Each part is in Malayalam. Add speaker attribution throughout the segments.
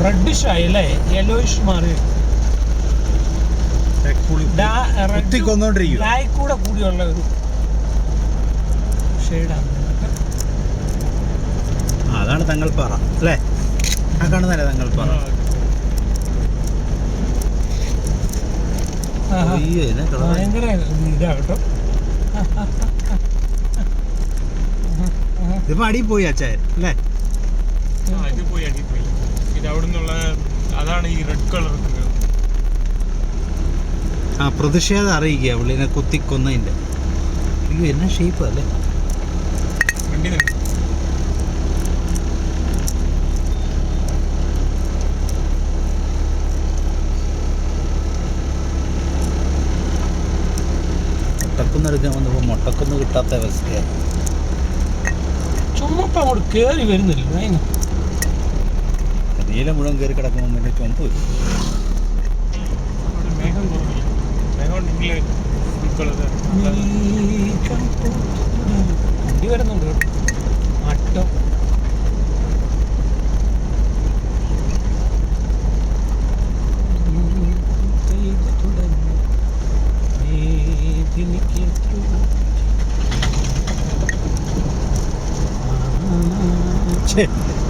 Speaker 1: റെഡിഷ് ആയി അല്ലേ, യെല്ലോയിഷ് മാറി കൂടെ കൂടിയുള്ള ഒരു ഷെയ്ഡാണ്.
Speaker 2: അതാണ് തങ്ങൾപ്പാറ അല്ലേ? ആ കാണുന്നല്ലേ തങ്ങൾപ്പാറ.
Speaker 1: ഭയങ്കര ഇതാകട്ടോ.
Speaker 2: ഇതിപ്പോ അടി പോയി അച്ചായൻ അല്ലേ?
Speaker 3: പോയി ഇത് അവിടെ നിന്നുള്ള അതാണ് ഈ റെഡ് കളർ.
Speaker 2: ആ പ്രതിഷേധം അറിയിക്കുക പുള്ളിനെ കുത്തിക്കൊന്നതിൻ്റെ. അയ്യോ എന്നാ ഷേപ്പ് അല്ലേ? മുട്ടക്കുന്ന് എടുക്കാൻ വന്നപ്പോൾ മുട്ടക്കുന്ന് കിട്ടാത്ത അവസ്ഥയായി.
Speaker 1: ചുമപ്പ് അങ്ങോട്ട് കയറി വരുന്നില്ല.
Speaker 2: നീല മുഴുവൻ കയറി കിടക്കുമ്പോൾ പിന്നെ ചുമപ്പ് വരും.
Speaker 1: വണ്ടി വരുന്നുണ്ട് അട്ടം.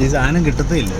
Speaker 2: ഈ സാധനം കിട്ടത്തില്ല.